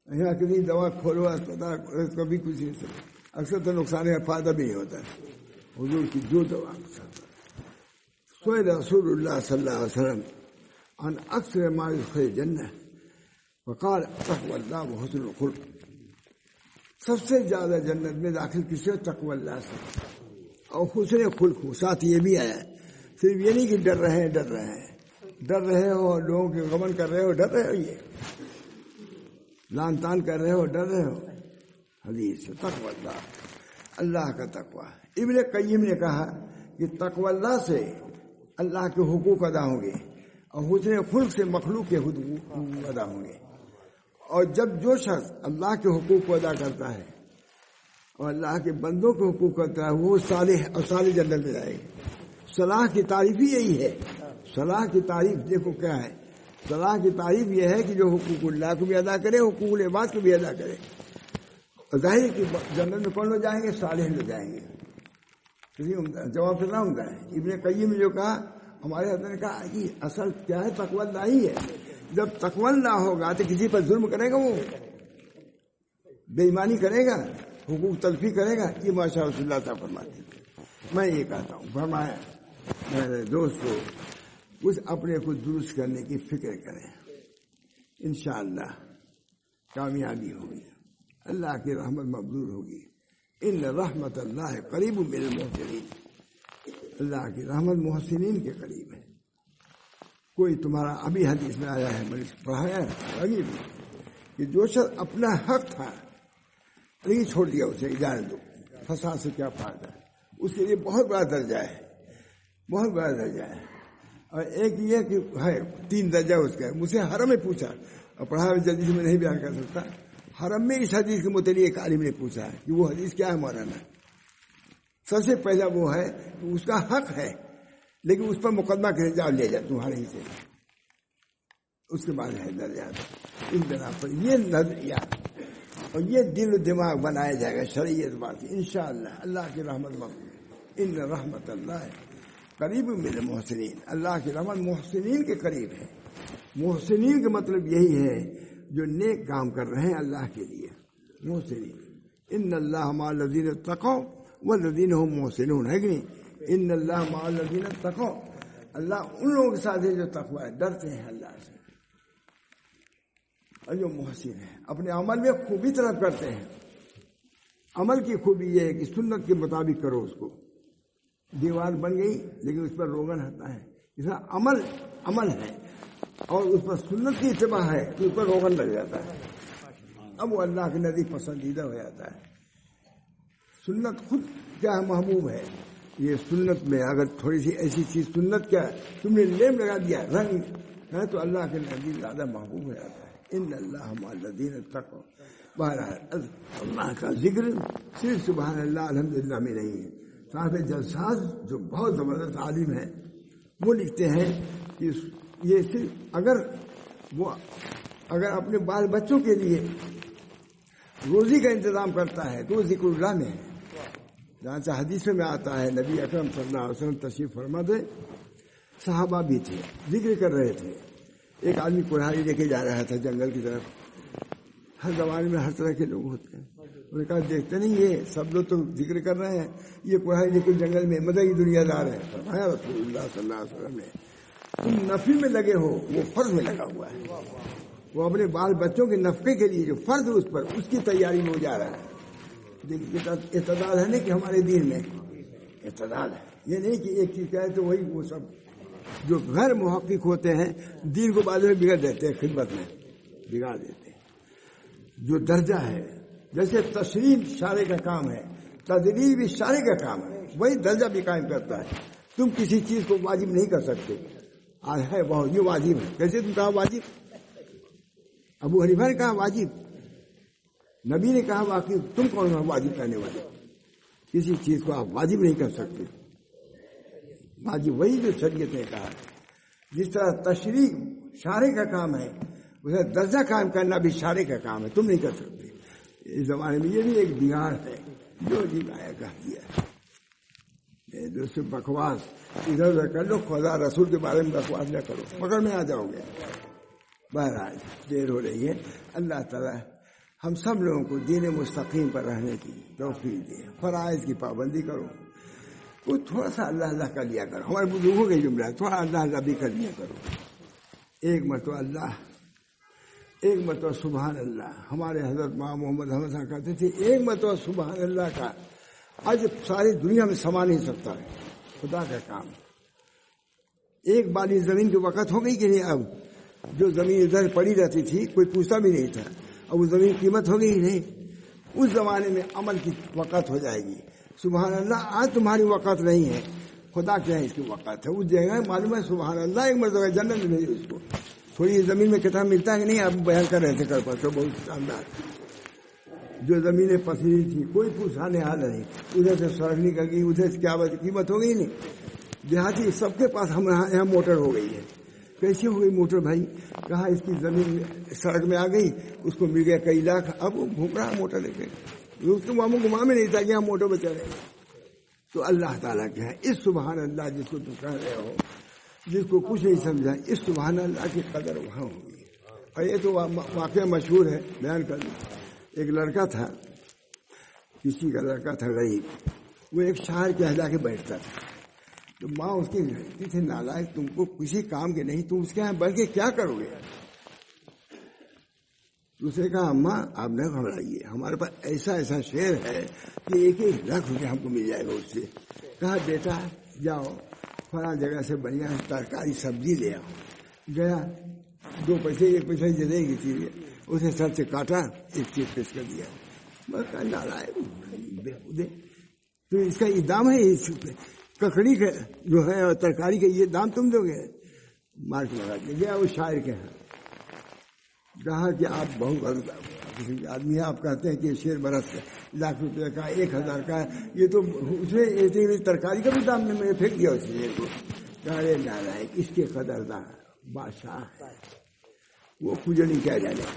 یہاں کتنی دوا کھولو اسپتال کبھی کچھ نہیں سکتا، اکثر تو نقصان ہے، فائدہ بھی نہیں ہوتا ہے۔ حضور کی جو دوا سئل رسول اللہ صلی اللہ علیہ وسلم عن اکثر ما يدخل الجنہ فقال تقوی اللہ و حسن الخلق، سب سے زیادہ جنت میں داخل کس سے؟ تقوی اللہ سے اور حسن خلق ہو۔ ساتھ یہ بھی آیا صرف یہ نہیں کہ ڈر رہے ہیں ہو، لوگوں کے غمن کر رہے ہو، ڈر رہے ہو، یہ لان تان کر رہے ہو، ڈر رہے ہو، حدیث تقوی اللہ، اللہ کا تقوی۔ ابن قیم نے کہا کہ تقوی اللہ سے اللہ کے حقوق ادا ہوں گے اور حسن خلق سے مخلوق کے حقوق ادا ہوں گے، اور جب جو شخص اللہ کے حقوق کو ادا کرتا ہے اور اللہ کے بندوں کے حقوق کرتا ہے وہ صالح اور صالح جنت میں جائے گا۔ صلاح کی تعریف ہی یہی ہے۔ صلاح کی تعریف دیکھو کیا ہے، صلاح کی تعریف یہ ہے کہ جو حقوق اللہ کو بھی ادا کرے، حقوق العباد کو بھی ادا کرے۔ ظاہر کی جنت میں کون لوگ جائیں گے؟ صالح لوگ جائیں گے۔ جواب کرنا ہوتا ہے۔ ابن قیم نے جو کہا، ہمارے حضرت نے کہا کہ اصل کیا ہے؟ تقوی اللہ ہی ہے۔ جب تقوی اللہ ہوگا تو کسی پر ظلم کرے گا وہ؟ بےایمانی کرے گا، حقوق تلفی کرے گا، یہ ماشاء رسول اللہ صاحب فرماتے ہیں۔ میں یہ کہتا ہوں، فرمایا میرے دوستو کچھ اپنے کو درست کرنے کی فکر کریں، انشاءاللہ کامیابی ہوگی، اللہ کی رحمت مقبول ہوگی۔ ان رحمت اللہ قریب من المحسنین، اللہ کی رحمت محسنین کے قریب ہے۔ کوئی تمہارا ابھی حدیث میں آیا ہے، میں نے پڑھایا ہے ابھی بھی، کہ جو شخص اپنا حق تھا لیکن چھوڑ دیا، اسے اجازت دو، فساد سے کیا فائدہ ہے، اس کے لیے بہت بڑا درجہ ہے، بہت بڑا درجہ ہے۔ اور ایک یہ کہ ہے 3 درجہ اس کا ہے۔ مجھ سے حرم میں پوچھا، اور پڑھا جلدی سے میں نہیں بیان کر سکتا، حرم میں اس حدیث کے متعلق ایک عالم نے پوچھا ہے کہ وہ حدیث کیا ہے مولانا۔ سب سے پہلا وہ ہے کہ اس کا حق ہے لیکن اس پر مقدمہ کرے جاؤ لے جا تمہارے ہی سے، اس کے بعد ہے درجات۔ اس بنا پر یہ نظریات اور یہ دل و دماغ بنایا جائے گا شرعی اعتبار سے، انشاءاللہ اللہ کی رحمت مقبول۔ ان رحمت اللہ قریب من المحسنین، اللہ کی رحمت محسنین کے قریب ہے۔ محسنین کا مطلب یہی ہے جو نیک کام کر رہے ہیں اللہ کے لیے، محسنین۔ ان اللہ مع الذین اتقوا والذین هم محسنون، ہے کہ نہیں؟ ان اللہ مع الذین اتقوا، اللہ ان لوگوں کے ساتھ ہے جو تقوی ہے، ڈرتے ہیں اللہ سے، اور جو محسن ہے اپنے عمل میں خوبی طلب کرتے ہیں۔ عمل کی خوبی یہ ہے کہ سنت کے مطابق کرو، اس کو دیوار بن گئی لیکن اس پر روغن ہٹتا ہے، اس کا عمل ہے اور اس پر سنت کی اتباع ہے تو اس پر روغن لگ جاتا ہے، اب وہ اللہ کے نزدیک پسندیدہ ہو جاتا ہے۔ سنت خود کیا محبوب ہے، یہ سنت میں اگر تھوڑی سی ایسی چیز سنت کیا تم نے لیم لگا دیا، رنگ ہے، تو اللہ کے نزدیک زیادہ محبوب ہو جاتا ہے۔ ان اللہ مع الذین اتقوا، بہرحال اللہ کا ذکر صرف سبحان اللہ الحمدللہ میں نہیں ہے۔ صاحب جلساز جو بہت زبردست عالم ہے، وہ لکھتے ہیں کہ یہ صرف اگر اپنے بال بچوں کے لیے روزی کا انتظام کرتا ہے تو وہ ذکر اللہ میں ہے۔ جہاں سے حدیث میں آتا ہے نبی اکرم صلی اللہ علیہ وسلم تشریف فرما دے، صحابہ بھی تھے، ذکر کر رہے تھے۔ ایک آدمی کڑھائی لے کے جا رہا تھا جنگل کی طرف، ہر زمانے میں ہر طرح کے لوگ ہوتے ہیں، انہوں نے کہا دیکھتے نہیں یہ سب لوگ تو ذکر کر رہے ہیں، یہ کڑھائی لے کے جنگل میں مدعی دنیا دار ہے۔ فرمایا رسول اللہ صلی اللہ علیہ وسلم نے تم نفل میں لگے ہو، وہ فرض میں لگا ہوا ہے، وہ اپنے بال بچوں کے نفقے کے لیے جو فرض اس پر اس کی تیاری میں ہو جا رہا ہے۔ اعتدال ہے نا کہ ہمارے دین میں اعتدال ہے، یہ نہیں کہ ایک چیز کہے تو وہی وہ سب جو غیر محقق ہوتے ہیں دین کو بعد میں بگڑ دیتے ہیں، خدمت میں بگاڑ دیتے ہیں۔ جو درجہ ہے جیسے تشریح شارع کا کام ہے، تدریب بھی شارع کا کام ہے، وہی درجہ بھی قائم کرتا ہے۔ تم کسی چیز کو واجب نہیں کر سکتے، آج ہے وہ یہ واجب ہے، کیسے تم کہا واجب؟ ابو حنیفہ نے کہا واجب، نبی نے کہا واقعی، تم کون ہو واجب کرنے والے؟ کسی چیز کو آپ واجب نہیں کر سکتے، واجب وہی جو شریعت نے کہا ہے۔ جس طرح تشریح شارع کا کام ہے، اسے درجہ قائم کرنا بھی شارع کا کام ہے، تم نہیں کر سکتے۔ اس زمانے میں یہ بھی ایک بگاڑ ہے، جو جی آیا کہہ دیا دوسرے بکواس ادھر ادھر کر لو، خدا رسول کے بارے میں بکواس نہ کرو، پکڑ میں آ جاؤ گے۔ بہرحال دیر ہو رہی ہے، اللہ تعالیٰ ہم سب لوگوں کو دین مستقیم پر رہنے کی توفیق دے، فرائض کی پابندی کرو، وہ تھوڑا سا اللہ اللہ کر لیا کرو، ہمارے بزرگوں کے جملہ ہے، تھوڑا اللہ اللہ بھی کر لیا کرو، ایک مرتبہ اللہ، ایک مرتبہ سبحان اللہ۔ ہمارے حضرت ماں محمد حمد صاحب کہتے تھے ایک مرتبہ سبحان اللہ کا آج ساری دنیا میں سما نہیں سکتا ہے، خدا کا کام۔ ایک بالی زمین کی وقت ہو گئی کہ نہیں؟ اب جو زمین ادھر پڑی رہتی تھی کوئی پوچھتا بھی نہیں تھا، اب وہ زمین قیمت ہو گئی نہیں، اس زمانے میں عمل کی وقت ہو جائے گی۔ سبحان اللہ آج تمہاری وقت نہیں ہے، خدا کیا ہے اس کی وقت ہے، اس جگہ معلوم ہے سبحان اللہ ایک مرتبہ جنت میں اس کو تھوڑی زمین میں کتاب ملتا ہے کہ نہیں؟ آپ بیان کر رہے تھے کل پرسوں، بہت شاندار۔ جو زمینیں پسندی تھی کوئی پوچھانے حال نہیں، ادھر سے سڑک نکل گئی، ادھر سے کیا قیمت ہو گئی نہیں۔ دیہاتی سب کے پاس ہم یہاں موٹر ہو گئی ہے، کیسے ہو گئی موٹر بھائی؟ کہاں اس کی زمین سڑک میں آ گئی، اس کو مل گیا کئی لاکھ، اب وہ گھوم رہا موٹر لے کے، تو ماموں گما میں نہیں تھا کہ یہاں موٹر بچا رہے۔ تو اللہ تعالیٰ کیا ہے، اس سبحان اللہ جس کو تم کہہ رہے ہو، جس کو کچھ نہیں سمجھا، اس سبحان اللہ کی قدر وہاں ہوگی۔ اور یہ تو واقعہ مشہور ہے، بیان کر دوں ایک لڑکا تھا، کسی کا لڑکا تھا غریب، وہ ایک شاعر کے یہاں جا کے بیٹھتا تھا، تو ماں اس کی کہتی تھی نالائق، تم کو کسی کام کے نہیں، تم اس کے یہاں بیٹھ کے کیا کرو گے؟ دوسرے کہا اماں آپ نہ گھبرائیے، ہمارے پاس ایسا ایسا شعر ہے کہ 1,00,000 روپے ہم کو مل جائے گا اس سے۔ کہا بیٹا جاؤ فلاں جگہ سے بڑھیا ترکاری سبزی لے آؤ۔ گیا، 2 پیسے 1 پیسہ دے گی چیز، اسے سر سے کاٹا، 1 چیز پیش کر دیا۔ بس نالائق بےہودے، تو اس کا یہ دام ہے، اس ککڑی کا جو ہے اور ترکاری کا یہ دام تم دو گے؟ مارک لگا کے گیا وہ شاعر کے یہاں، کہا کہ آپ بہت کسی آدمی ہے، آپ کہتے ہیں کہ یہ شعر برس ہے، 1,00,000 روپے کا 1,000 کا، یہ تو اس نے ترکاری کا بھی دام میں نے پھینک دیا اس شعر کو۔ ارے نالائق، اس کے قدردان بادشاہ ہے، وہ کھجڑی کیا جانے۔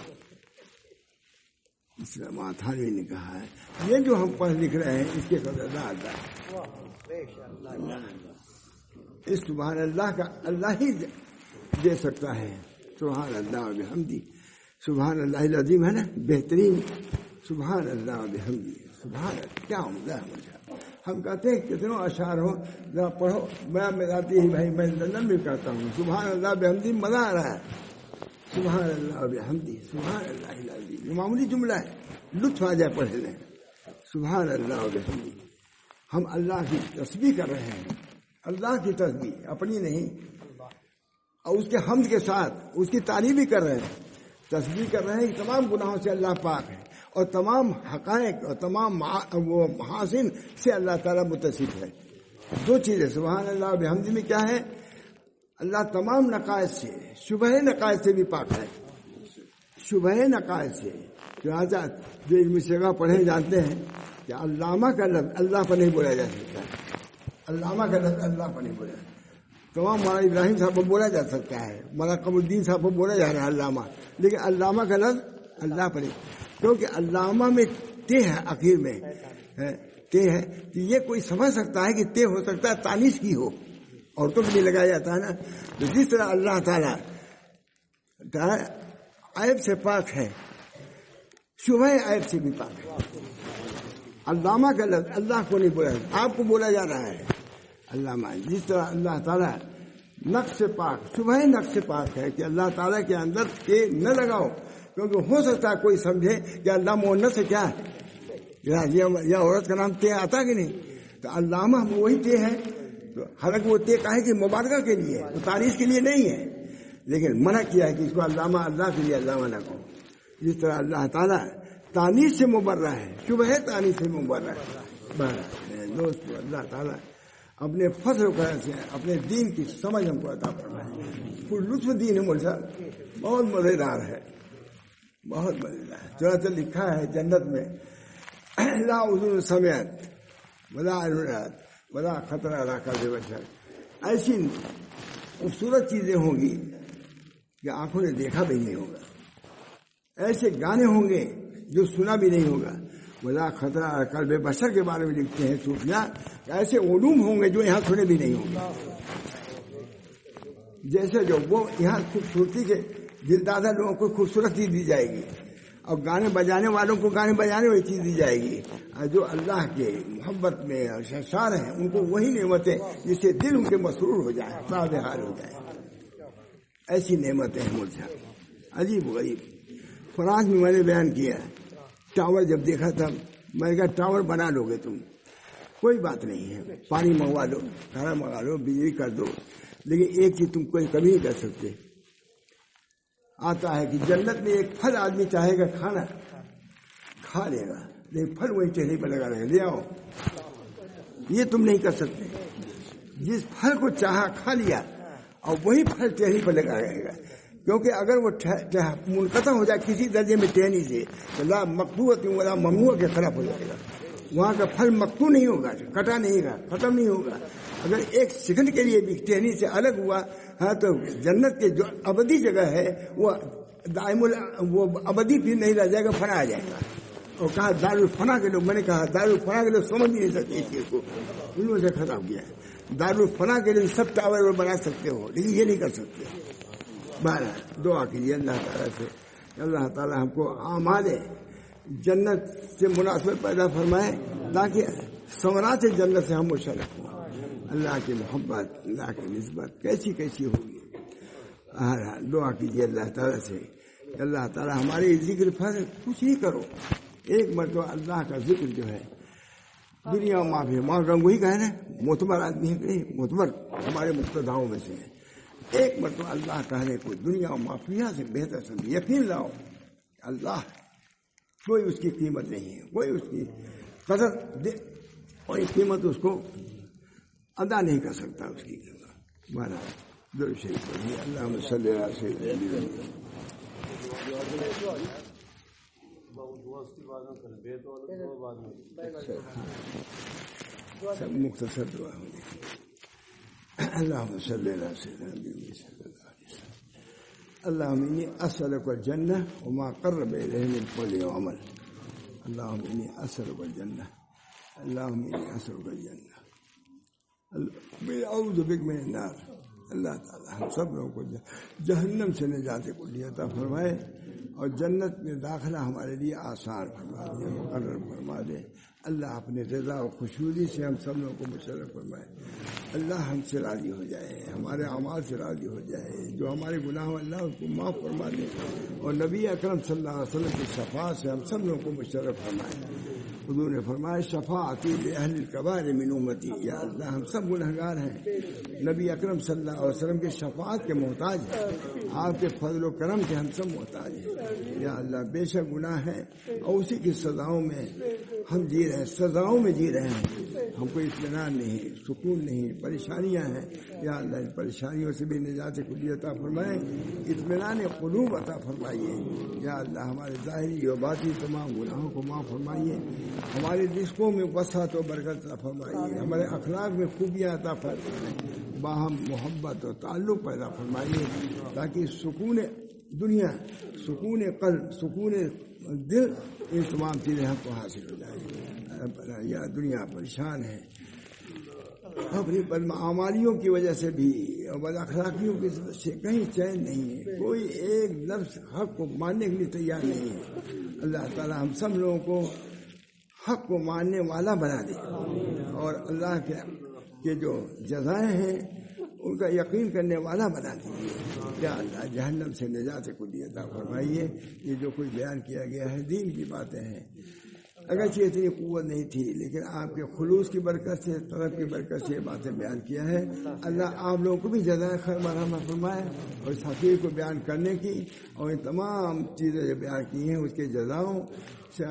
اسلام تھانوی نے کہا ہے یہ جو ہم پڑھ لکھ رہے ہیں اس کے قدردان اللہ، اس سبحان اللہ کا اللہ ہی دے سکتا ہے۔ سبحان اللہ و بحمدی، سبحان اللہ العظیم ہے نا، بہترین سبحان اللہ و بحمدی، سبحان اللہ، کیا عمدہ ہے۔ ہم کہتے ہیں کتنوں اشعار ہو ذرا پڑھو، میں آتی ہی بھائی میں لندن میں کہتا ہوں سبحان اللہ بحمدی، مزہ آ رہا ہے۔ سبحان اللہ و بحمدی، سبحان اللہ العظیم، یہ معمولی جملہ ہے، لطف آ جائے پڑھ لیں۔ سبحان اللہ و بحمدی، ہم اللہ کی تسبیح کر رہے ہیں، اللہ کی تسبیح اپنی نہیں، اور اس کے حمد کے ساتھ اس کی تعریف بھی کر رہے ہیں، تسبیح کر رہے ہیں کہ تمام گناہوں سے اللہ پاک ہے، اور تمام حقائق اور تمام وہ محاسن سے اللہ تعالیٰ متصف ہے۔ 2 چیزیں سبحان اللہ و بحمدی میں کیا ہے؟ اللہ تمام نقائص سے، شبہ نقائص سے بھی پاک ہے، شبہ نقائص سے۔ چنانچہ جو علم شگا پڑھے جانتے ہیں کہ علامہ کا لفظ اللہ پر نہیں بولا جا سکتا، علامہ کا لفظ اللہ پر نہیں بولا، تمام مولانا ابراہیم صاحب پر بولا جا سکتا ہے، مولانا قمر الدین صاحب پر بولا جا رہا ہے علامہ، لیکن علامہ کا لفظ اللہ پر نہیں، کیونکہ علامہ میں تے ہے، آخر میں تے ہے، کہ یہ کوئی سمجھ سکتا ہے کہ تے ہو سکتا ہے تانیث کی ہو، عورتوں کے لیے لگایا جاتا ہے نا، تو جس طرح اللہ تعالیٰ عیب سے پاک ہے، شبہ عیب سے بھی پاک ہے۔ علامہ کا لفظ اللہ کو نہیں بولا، آپ کو بولا جا رہا ہے علامہ، جس طرح اللہ تعالیٰ نقص سے پاک، شبہ نقص سے پاک ہے کہ اللہ تعالیٰ کے اندر تے نہ لگاؤ، کیونکہ ہو سکتا ہے کوئی سمجھے کہ اللہ مؤنث سے کیا ہے، یا عورت کا نام تے آتا کہ نہیں، تو علامہ وہی تے ہے، تو حالانکہ وہ تے کہے کہ مبارکہ کے لیے، وہ تعریف کے لیے نہیں ہے، لیکن منع کیا ہے کہ اس کو علامہ اللہ کے لیے علامہ نہ کہو۔ جس طرح اللہ تعالیٰ تانیث سے مبرہ ہے، شبہ تانیث سے مبرہ ہے۔ دوست اللہ تعالیٰ اپنے فضل و کرم سے اپنے دین کی سمجھ ہم کو عطا فرمائے۔ کوئی لطف دین ہے مول صاحب، بہت مزیدار ہے، بہت مزیدار ہے۔ چنانچہ لکھا ہے جنت میں لا اذن سمعت ولا عین رأت ولا خطر علی قلب بشر، ایسی خوبصورت چیزیں ہوں گی کہ آنکھوں نے دیکھا بھی نہیں ہوگا، ایسے گانے ہوں گے جو سنا بھی نہیں ہوگا، ولا خطرہ قلب بشر کے بارے میں لکھتے ہیں صوفیاء، ایسے علوم ہوں گے جو یہاں سنے بھی نہیں ہوں گے، جیسے جو وہ یہاں خوبصورتی کے دلدادہ لوگوں کو خوبصورتی دی جائے گی، اور گانے بجانے والوں کو گانے بجانے والی چیز دی جائے گی، اور جو اللہ کے محبت میں شرشار ہیں ان کو وہی نعمتیں جس سے دل ان کے مسرور ہو جائے، صاحب حال ہو جائے، ایسی نعمتیں ہیں مجھ سے عجیب و غریب۔ فرانس میں میں نے بیان کیا، ٹاور جب دیکھا تھا میں نے کہا ٹاور بنا لو گے تم، کوئی بات نہیں ہے، پانی منگوا لو، کھانا منگا لو، بجلی کر دو، لیکن ایک چیز تم کوئی کبھی نہیں کر سکتے، آتا ہے کہ جنت میں ایک پھل آدمی چاہے گا کھانا کھا لے گا، لیکن پھل وہی چہرے پر لگا رہے گا، لے آؤ، یہ تم نہیں کر سکتے۔ جس پھل کو چاہا کھا لیا اور وہی پھل چہرے پر لگا رہے گا، کیونکہ اگر وہ منقطع ہو جائے کسی درجے میں ٹہنی سے تو لا مقطوعۃ ولا ممنوع کے خلاف ہو جائے گا، وہاں کا پھل مقطوع نہیں ہوگا، کٹا نہیں ہوگا، ختم نہیں ہوگا۔ اگر ایک سیکنڈ کے لیے بھی ٹہنی سے الگ ہوا ہے تو جنت کے جو ابدی جگہ ہے وہ دائم وہ ابدی پھر نہیں رہ جائے گا، فنا آ جائے گا۔ اور کہا دارالفنا کے لوگ، میں نے کہا دارالفنا کے لوگ سمجھ نہیں سکتے اس چیز کو، انہوں سے خطاب کیا ہے۔ دارالفنا کے لیے سب ٹاور بنا سکتے ہو لیکن یہ نہیں کر سکتے۔ بہرحال دعا کیجیے اللہ تعالیٰ سے، اللہ تعالیٰ ہم کو اعمال جنت سے مناسبت پیدا فرمائے تاکہ ثمرات جنت سے ہم مشرف ہوں. اللہ کی محبت، اللہ کی نسبت کیسی کیسی ہوگی. دعا کیجیے اللہ تعالیٰ سے کہ اللہ تعالیٰ ہمارے ذکر پر کچھ ہی کرو. ایک مرتبہ اللہ کا ذکر جو ہے دنیا میں معافی ماں وہی کہے نا، معتبر آدمی ہے، معتبر ہمارے مقتداؤں میں سے ہے. ایک مرتبہ اللہ کہنے کو دنیا و معافیہ سے بہتر سمجھ یقین لاؤ. اللہ کوئی اس کی قیمت نہیں ہے، کوئی اس کی قدر دے اور قیمت اس کو ادا نہیں کر سکتا. اس کی مانا درود شریف پڑھیے. اللہم صلی علی سیدنا سب مختصر دعا ہوگی. اللہم صلی علی سیدنا صلی اللہ علیہ وسلم. اللہم انی اسألک الجنہ وما قرب الیہ من قول وعمل. اللہم انی اسألک الجنہ، اللہم انی اسألک الجنہ، اعوذ بک من النار. اللہ تعالیٰ ہم سب لوگوں کو جہنم سے نجات کلی عطا فرمائے اور جنت میں داخلہ ہمارے لیے آسان فرما دے، مقرر فرما دے. اللہ اپنے رضا و خوشنودی سے ہم سب لوگوں کو مشرف فرمائے. اللہ ہم سے راضی ہو جائے، ہمارے اعمال سے راضی ہو جائے. جو ہمارے گناہ اللہ اس کو معاف فرما دے اور نبی اکرم صلی اللہ علیہ وسلم کی شفاعت سے ہم سب لوگوں کو مشرف فرمائے. حضور نے فرمایا شفاعتی لأہل الکبائر من امتی. یا اللہ ہم سب گنہگار ہیں، نبی اکرم صلی اللہ علیہ وسلم کی شفاعت کے محتاج ہیں، آپ کے فضل و کرم کے ہم سب محتاج ہیں. یا اللہ بے شک گناہ ہے اور اسی کی سزاؤں میں ہم جی رہے ہیں، سزاؤں میں جی رہے ہیں. ہم کو اطمینان نہیں، سکون نہیں، پریشانیاں ہیں. یا اللہ ان پریشانیوں سے بھی نجات کلی عطا فرمائے، اطمینان قلوب عطا فرمائیے. یا اللہ ہمارے ظاہری و باطنی تمام گناہوں کو معاف فرمائیے، ہمارے رزقوں میں وسعت و برکت عطا فرمائیے، ہمارے اخلاق میں خوبیاں عطا فرمائیے، باہم محبت و تعلق پیدا فرمائیے تاکہ سکون دنیا، سکون قلب، سکون دل، ان تمام چیزیں ہم کو حاصل ہو جائیں. یا دنیا پریشان ہے اپنی بدعمالیوں کی وجہ سے بھی اور بد اخلاقیوں کی وجہ سے کہیں چین نہیں ہے، کوئی ایک لفظ حق کو ماننے کے لیے تیار نہیں ہے. اللہ تعالی ہم سب لوگوں کو حق کو ماننے والا بنا دے اور اللہ کے جو جزائیں ہیں ان کا یقین کرنے والا بنا دیجیے. کیا اللہ جہنم سے نجات کلی عطا فرمائیے. یہ جو کچھ بیان کیا گیا ہے دین کی باتیں ہیں، اگرچہ اتنی قوت نہیں تھی لیکن آپ کے خلوص کی برکت سے، طلب کی برکت سے یہ باتیں بیان کیا ہے. اللہ آپ لوگوں کو بھی جزائے خیر مرحمت فرمائے اور اس حقیقت کو بیان کرنے کی اور ان تمام چیزیں جو بیان کی ہیں اس کے جزاؤں سے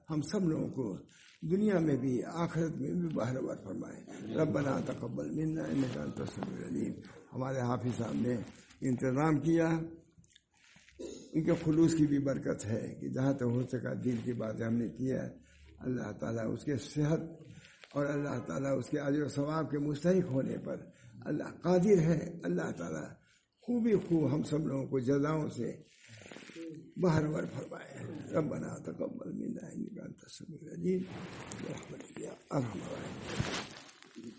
ہم سب لوگوں کو دنیا میں بھی آخرت میں بھی بہرور فرمائے. ربنا تقبل منا انک انت السمیع العلیم. ہمارے حافظ صاحب نے انتظام کیا، ان کے خلوص کی بھی برکت ہے کہ جہاں تک ہو سکا دین کی باتیں ہم نے کیا. اللہ تعالیٰ اس کے صحت اور اللہ تعالیٰ اس کے اجر و ثواب کے مستحق ہونے پر اللہ قادر ہے. اللہ تعالیٰ خوبی خوب ہم سب لوگوں کو جزاؤں سے بہرور فرمائے. ربنا تقبل منا انک انت السمیع العلیم برحمتک یا ارحم الراحمین.